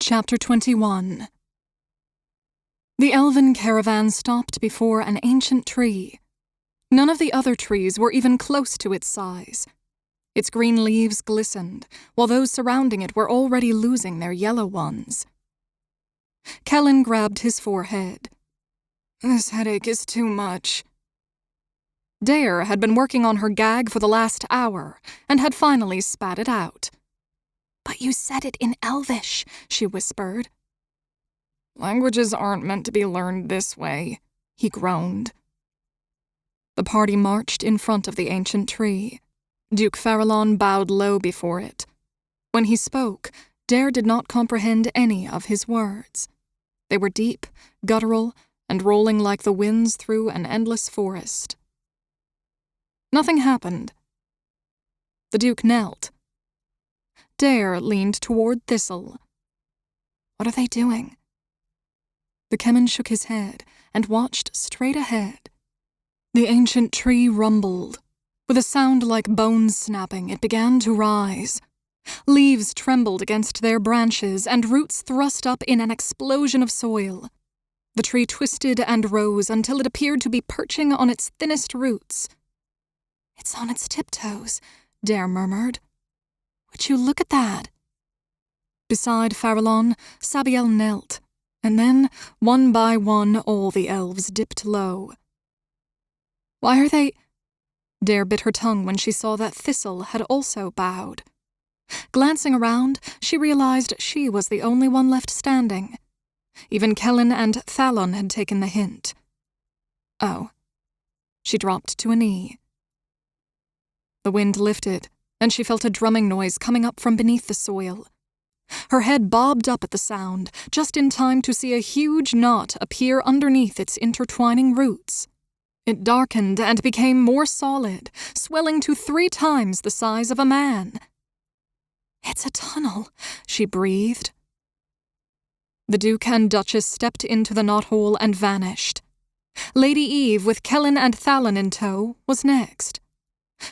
Chapter 21. The elven caravan stopped before an ancient tree. None of the other trees were even close to its size. Its green leaves glistened, while those surrounding it were already losing their yellow ones. Kelin grabbed his forehead. "This headache is too much." Dare had been working on her gag for the last hour, and had finally spat it out. "But you said it in Elvish," she whispered. "Languages aren't meant to be learned this way," he groaned. The party marched in front of the ancient tree. Duke Farallon bowed low before it. When he spoke, Dare did not comprehend any of his words. They were deep, guttural, and rolling like the winds through an endless forest. Nothing happened. The Duke knelt. Dare leaned toward Thistle. "What are they doing?" The Kelin shook his head and watched straight ahead. The ancient tree rumbled. With a sound like bones snapping, it began to rise. Leaves trembled against their branches, and roots thrust up in an explosion of soil. The tree twisted and rose until it appeared to be perching on its thinnest roots. "It's on its tiptoes," Dare murmured. "Would you look at that?" Beside Farallon, Sabiel knelt, and then, one by one, all the elves dipped low. "Why are they—" Dare bit her tongue when she saw that Thistle had also bowed. Glancing around, she realized she was the only one left standing. Even Kelin and Thalon had taken the hint. Oh. She dropped to a knee. The wind lifted, and she felt a drumming noise coming up from beneath the soil. Her head bobbed up at the sound, just in time to see a huge knot appear underneath its intertwining roots. It darkened and became more solid, swelling to 3 times the size of a man. "It's a tunnel," she breathed. The Duke and Duchess stepped into the knothole and vanished. Lady Eve, with Kelin and Thalon in tow, was next.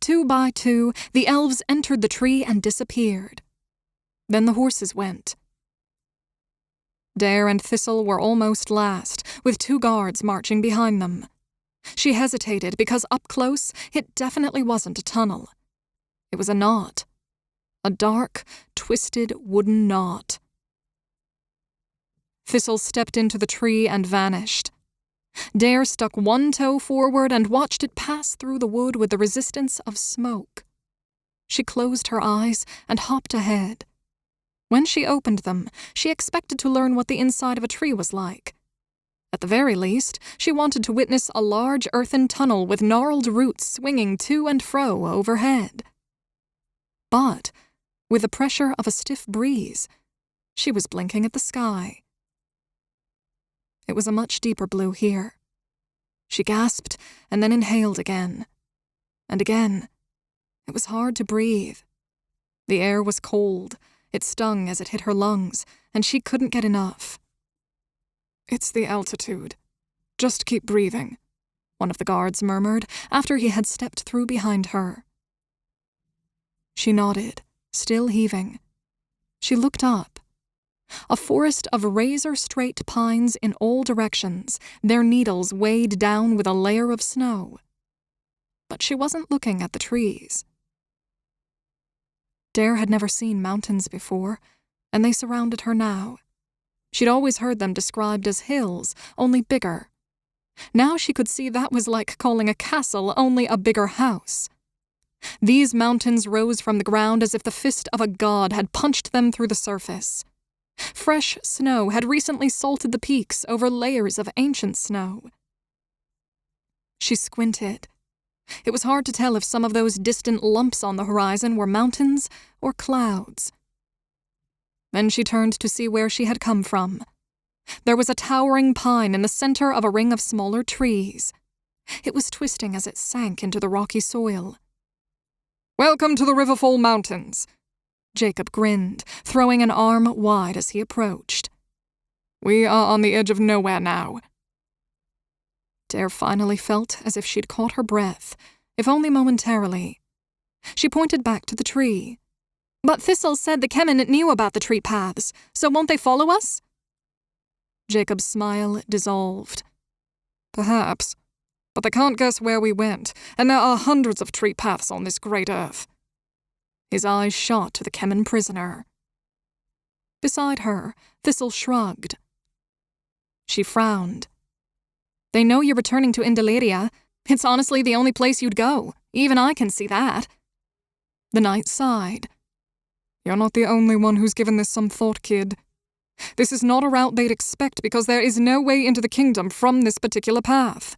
2 by 2, the elves entered the tree and disappeared. Then the horses went. Dare and Thistle were almost last, with 2 guards marching behind them. She hesitated because up close, it definitely wasn't a tunnel. It was a knot. A dark, twisted wooden knot. Thistle stepped into the tree and vanished. Dare stuck 1 toe forward and watched it pass through the wood with the resistance of smoke. She closed her eyes and hopped ahead. When she opened them, she expected to learn what the inside of a tree was like. At the very least, she wanted to witness a large earthen tunnel with gnarled roots swinging to and fro overhead. But, with the pressure of a stiff breeze, she was blinking at the sky. It was a much deeper blue here. She gasped and then inhaled again. And again. It was hard to breathe. The air was cold. It stung as it hit her lungs, and she couldn't get enough. "It's the altitude. Just keep breathing," one of the guards murmured after he had stepped through behind her. She nodded, still heaving. She looked up. A forest of razor-straight pines in all directions, their needles weighed down with a layer of snow. But she wasn't looking at the trees. Dare had never seen mountains before, and they surrounded her now. She'd always heard them described as hills, only bigger. Now she could see that was like calling a castle only a bigger house. These mountains rose from the ground as if the fist of a god had punched them through the surface. Fresh snow had recently salted the peaks over layers of ancient snow. She squinted. It was hard to tell if some of those distant lumps on the horizon were mountains or clouds. Then she turned to see where she had come from. There was a towering pine in the center of a ring of smaller trees. It was twisting as it sank into the rocky soil. "Welcome to the Riverfall Mountains," Jacob grinned, throwing an arm wide as he approached. "We are on the edge of nowhere now." Dare finally felt as if she'd caught her breath, if only momentarily. She pointed back to the tree. But Thistle said the Kelin knew about the tree paths, so won't they follow us? Jacob's smile dissolved. Perhaps, but they can't guess where we went, and there are hundreds of tree paths on this great earth. His eyes shot to the Kelin prisoner. Beside her, Thistle shrugged. She frowned. They know you're returning to Indaleria. It's honestly the only place you'd go. Even I can see that. The knight sighed. You're not the only one who's given this some thought, kid. This is not a route they'd expect because there is no way into the kingdom from this particular path.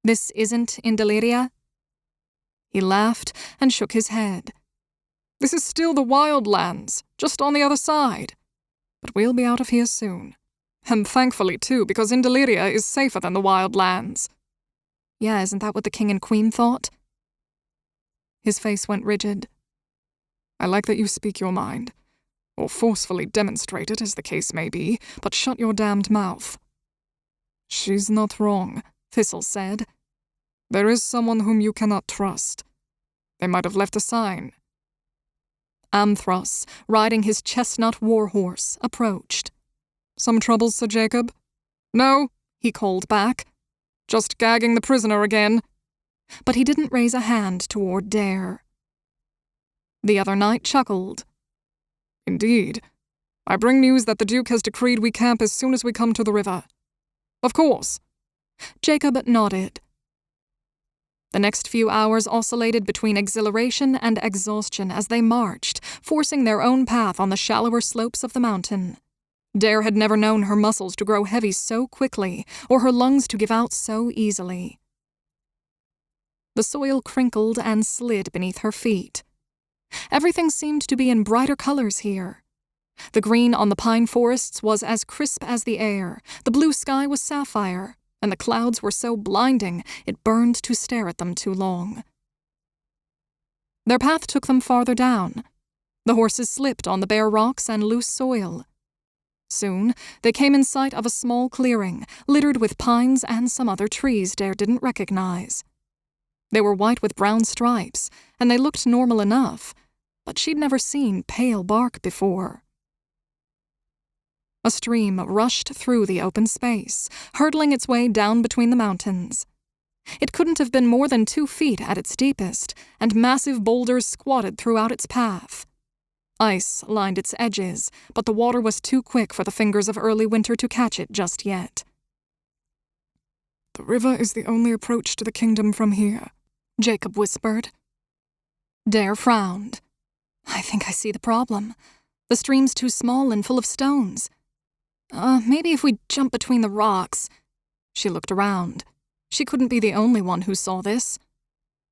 This isn't Indaleria? He laughed and shook his head. This is still the Wildlands, just on the other side. But we'll be out of here soon. And thankfully, too, because Indaleria is safer than the Wildlands. Yeah, isn't that what the king and queen thought? His face went rigid. I like that you speak your mind, or forcefully demonstrate it, as the case may be, but shut your damned mouth. She's not wrong, Thistle said. There is someone whom you cannot trust. They might have left a sign. Amthros, riding his chestnut warhorse, approached. Some troubles, Sir Jacob? No, he called back. Just gagging the prisoner again. But he didn't raise a hand toward Dare. The other knight chuckled. Indeed. I bring news that the Duke has decreed we camp as soon as we come to the river. Of course. Jacob nodded. The next few hours oscillated between exhilaration and exhaustion as they marched, forcing their own path on the shallower slopes of the mountain. Dare had never known her muscles to grow heavy so quickly, or her lungs to give out so easily. The soil crinkled and slid beneath her feet. Everything seemed to be in brighter colors here. The green on the pine forests was as crisp as the air, the blue sky was sapphire, and the clouds were so blinding it burned to stare at them too long. Their path took them farther down. The horses slipped on the bare rocks and loose soil. Soon, they came in sight of a small clearing, littered with pines and some other trees Dare didn't recognize. They were white with brown stripes, and they looked normal enough, but she'd never seen pale bark before. A stream rushed through the open space, hurtling its way down between the mountains. It couldn't have been more than 2 feet at its deepest, and massive boulders squatted throughout its path. Ice lined its edges, but the water was too quick for the fingers of early winter to catch it just yet. The river is the only approach to the kingdom from here, Jacob whispered. Dare frowned. I think I see the problem. The stream's too small and full of stones. Maybe if we jump between the rocks. She looked around. She couldn't be the only one who saw this.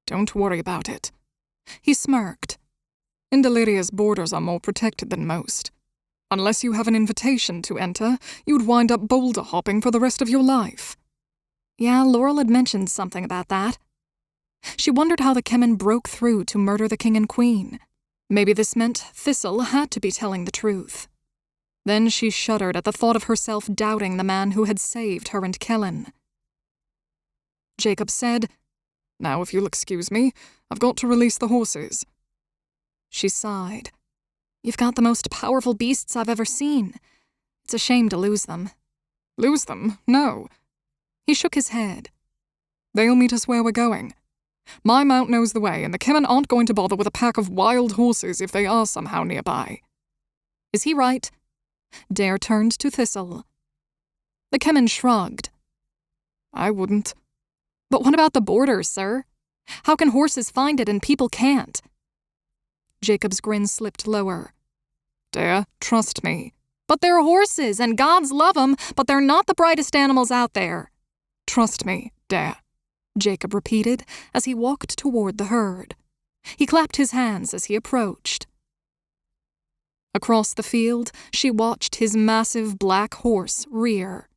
Don't worry about it. He smirked. Indaleria's borders are more protected than most. Unless you have an invitation to enter, you'd wind up boulder hopping for the rest of your life. Yeah, Laurel had mentioned something about that. She wondered how the Kelin broke through to murder the king and queen. Maybe this meant Thistle had to be telling the truth. Then she shuddered at the thought of herself doubting the man who had saved her and Kelin. Jacob said, Now, if you'll excuse me, I've got to release the horses. She sighed. You've got the most powerful beasts I've ever seen. It's a shame to lose them. Lose them? No. He shook his head. They'll meet us where we're going. My mount knows the way, and the Kelin aren't going to bother with a pack of wild horses if they are somehow nearby. Is he right? Dare turned to Thistle. The Kelin shrugged. I wouldn't. But what about the borders, sir? How can horses find it and people can't? Jacob's grin slipped lower. Dare, trust me. But they're horses, and gods love 'em, but they're not the brightest animals out there. Trust me, Dare, Jacob repeated as he walked toward the herd. He clapped his hands as he approached. Across the field, she watched his massive black horse rear.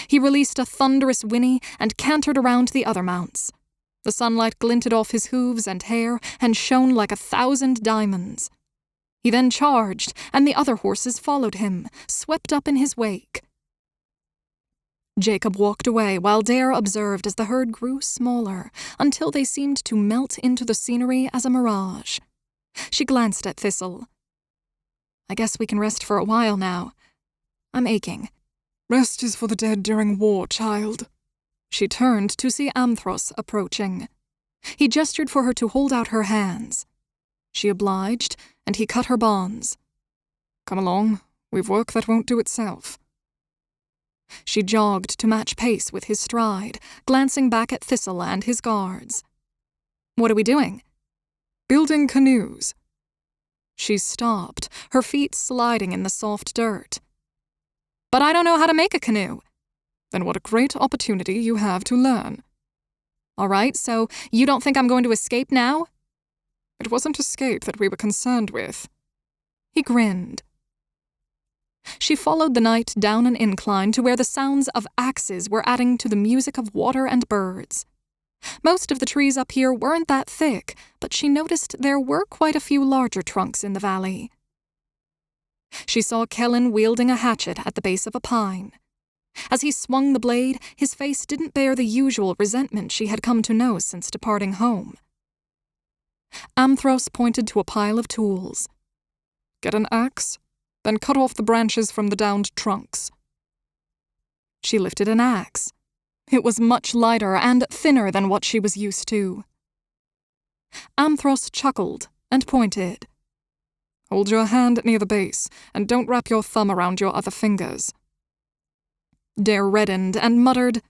He released a thunderous whinny and cantered around the other mounts. The sunlight glinted off his hooves and hair and shone like 1,000 diamonds. He then charged, and the other horses followed him, swept up in his wake. Jacob walked away while Dare observed as the herd grew smaller, until they seemed to melt into the scenery as a mirage. She glanced at Thistle. I guess we can rest for a while now. I'm aching. Rest is for the dead during war, child. She turned to see Amthros approaching. He gestured for her to hold out her hands. She obliged, and he cut her bonds. Come along, we've work that won't do itself. She jogged to match pace with his stride, glancing back at Thistle and his guards. What are we doing? Building canoes. She stopped, her feet sliding in the soft dirt. But I don't know how to make a canoe. Then what a great opportunity you have to learn. All right, so you don't think I'm going to escape now? It wasn't escape that we were concerned with. He grinned. She followed the knight down an incline to where the sounds of axes were adding to the music of water and birds. Most of the trees up here weren't that thick, but she noticed there were quite a few larger trunks in the valley. She saw Kelin wielding a hatchet at the base of a pine. As he swung the blade, his face didn't bear the usual resentment she had come to know since departing home. Amthros pointed to a pile of tools. Get an axe, then cut off the branches from the downed trunks. She lifted an axe. It was much lighter and thinner than what she was used to. Amthros chuckled and pointed. Hold your hand near the base, and don't wrap your thumb around your other fingers. Dare reddened and muttered,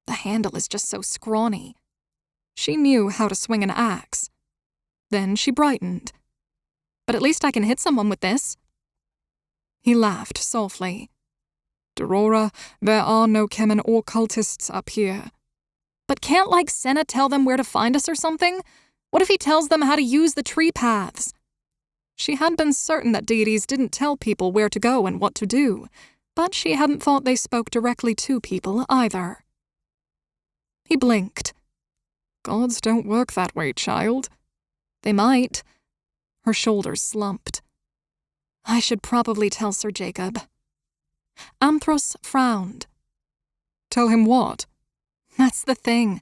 The handle is just so scrawny. She knew how to swing an axe. Then she brightened. But at least I can hit someone with this. He laughed softly. Derora, there are no Kelin or cultists up here. But can't, Senna tell them where to find us or something? What if he tells them how to use the tree paths? She had been certain that deities didn't tell people where to go and what to do, but she hadn't thought they spoke directly to people either. He blinked. Gods don't work that way, child. They might. Her shoulders slumped. I should probably tell Sir Jacob. Amthros frowned. Tell him what? That's the thing.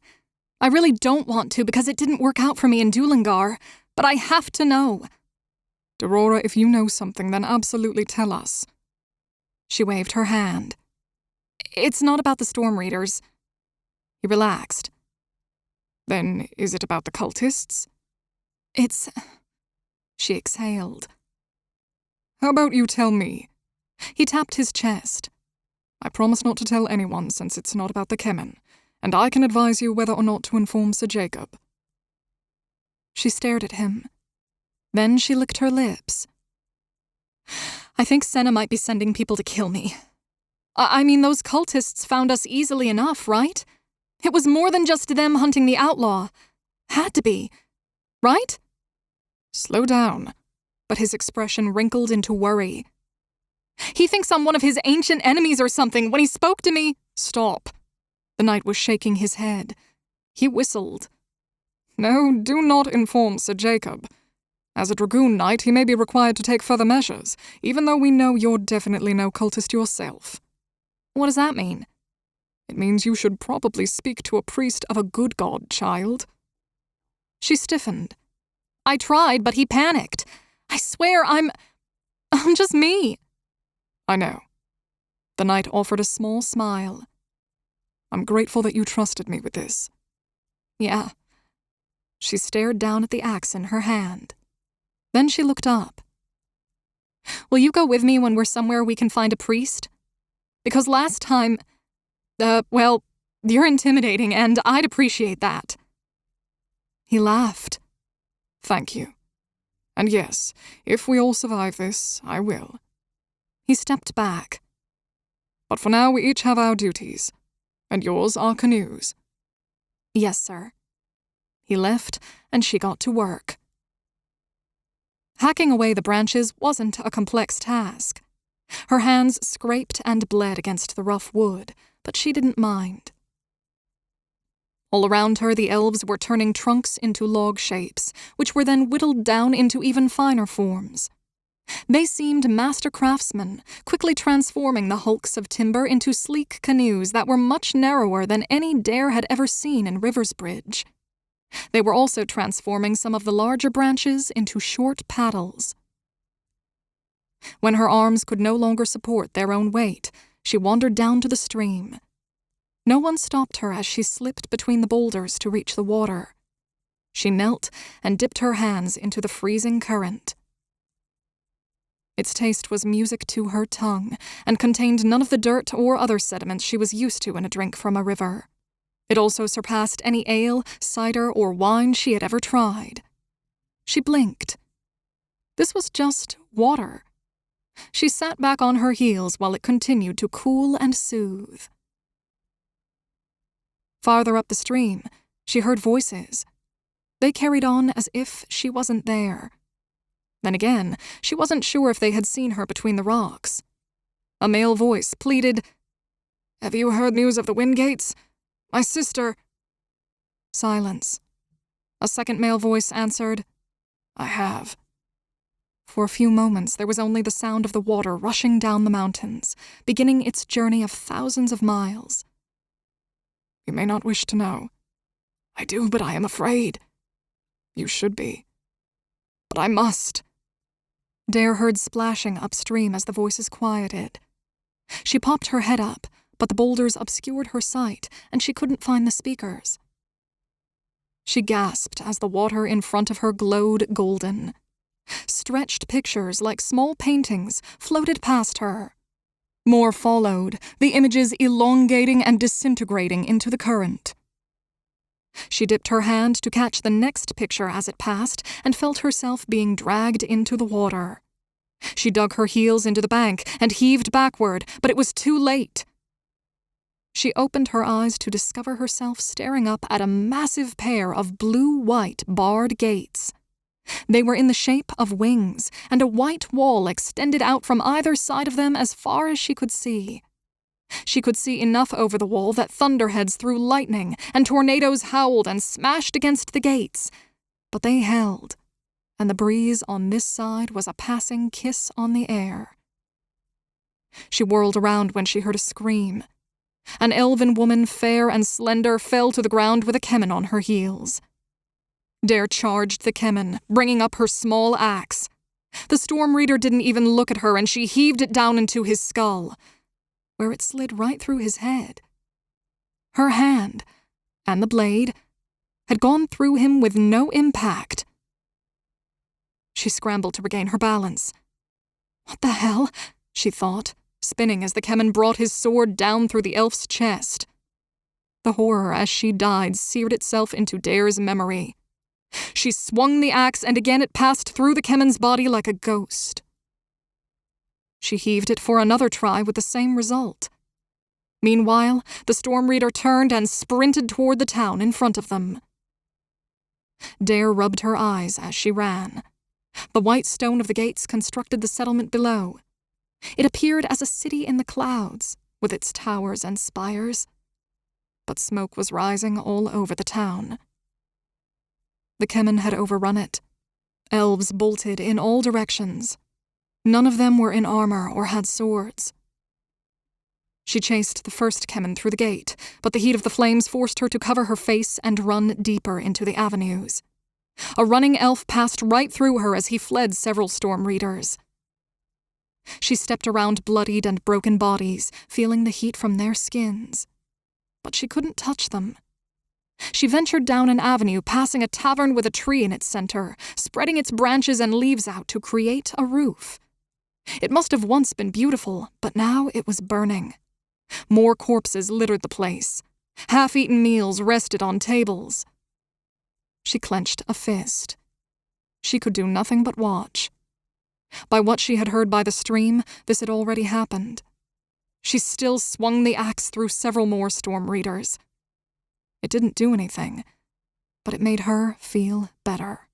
I really don't want to because it didn't work out for me in Dulangar, but I have to know. Derora, if you know something, then absolutely tell us. She waved her hand. It's not about the storm readers. He relaxed. Then is it about the cultists? It's... She exhaled. How about you tell me? He tapped his chest. I promise not to tell anyone since it's not about the Kelin, and I can advise you whether or not to inform Sir Jacob. She stared at him. Then she licked her lips. I think Senna might be sending people to kill me. I mean, those cultists found us easily enough, right? It was more than just them hunting the outlaw. Had to be. Right? Slow down. But his expression wrinkled into worry. He thinks I'm one of his ancient enemies or something when he spoke to me. Stop. The knight was shaking his head. He whistled. No, do not inform Sir Jacob. As a dragoon knight, he may be required to take further measures, even though we know you're definitely no cultist yourself. What does that mean? It means you should probably speak to a priest of a good god, child. She stiffened. I tried, but he panicked. I swear I'm just me. I know. The knight offered a small smile. I'm grateful that you trusted me with this. Yeah. She stared down at the axe in her hand. Then she looked up. Will you go with me when we're somewhere we can find a priest? Because last time, well, you're intimidating and I'd appreciate that. He laughed. Thank you. And yes, if we all survive this, I will. He stepped back. But for now, we each have our duties. And yours are canoes. Yes, sir. He left, and she got to work. Hacking away the branches wasn't a complex task. Her hands scraped and bled against the rough wood, but she didn't mind. All around her, the elves were turning trunks into log shapes, which were then whittled down into even finer forms. They seemed master craftsmen, quickly transforming the hulks of timber into sleek canoes that were much narrower than any Dare had ever seen in Riversbridge. They were also transforming some of the larger branches into short paddles. When her arms could no longer support their own weight, she wandered down to the stream. No one stopped her as she slipped between the boulders to reach the water. She knelt and dipped her hands into the freezing current. Its taste was music to her tongue and contained none of the dirt or other sediments she was used to in a drink from a river. It also surpassed any ale, cider, or wine she had ever tried. She blinked. This was just water. She sat back on her heels while it continued to cool and soothe. Farther up the stream, she heard voices. They carried on as if she wasn't there. Then again, she wasn't sure if they had seen her between the rocks. A male voice pleaded, "Have you heard news of the Windgates? My sister—" Silence. A second male voice answered, "I have." For a few moments there was only the sound of the water rushing down the mountains, beginning its journey of thousands of miles. "You may not wish to know." "I do, but I am afraid." "You should be." "But I must." Dare heard splashing upstream as the voices quieted. She popped her head up, but the boulders obscured her sight, and she couldn't find the speakers. She gasped as the water in front of her glowed golden. Stretched pictures like small paintings floated past her. More followed, the images elongating and disintegrating into the current. She dipped her hand to catch the next picture as it passed and felt herself being dragged into the water. She dug her heels into the bank and heaved backward, but it was too late. She opened her eyes to discover herself staring up at a massive pair of blue-white barred gates. They were in the shape of wings, and a white wall extended out from either side of them as far as she could see. She could see enough over the wall that thunderheads threw lightning and tornadoes howled and smashed against the gates. But they held, and the breeze on this side was a passing kiss on the air. She whirled around when she heard a scream. An elven woman, fair and slender, fell to the ground with a Kelin on her heels. Dare charged the Kelin, bringing up her small axe. The Storm Reader didn't even look at her, and she heaved it down into his skull, where it slid right through his head. Her hand, and the blade, had gone through him with no impact. She scrambled to regain her balance. "What the hell?" she thought, spinning as the Kelin brought his sword down through the elf's chest. The horror as she died seared itself into Dare's memory. She swung the axe, and again it passed through the Kelin's body like a ghost. She heaved it for another try with the same result. Meanwhile, the Storm Reader turned and sprinted toward the town in front of them. Dare rubbed her eyes as she ran. The white stone of the gates constructed the settlement below. It appeared as a city in the clouds, with its towers and spires. But smoke was rising all over the town. The Kelin had overrun it. Elves bolted in all directions. None of them were in armor or had swords. She chased the first Kelin through the gate, but the heat of the flames forced her to cover her face and run deeper into the avenues. A running elf passed right through her as he fled several Storm Readers. She stepped around bloodied and broken bodies, feeling the heat from their skins. But she couldn't touch them. She ventured down an avenue, passing a tavern with a tree in its center, spreading its branches and leaves out to create a roof. It must have once been beautiful, but now it was burning. More corpses littered the place. Half-eaten meals rested on tables. She clenched a fist. She could do nothing but watch. By what she had heard by the stream, this had already happened. She still swung the axe through several more Storm Readers. It didn't do anything, but it made her feel better.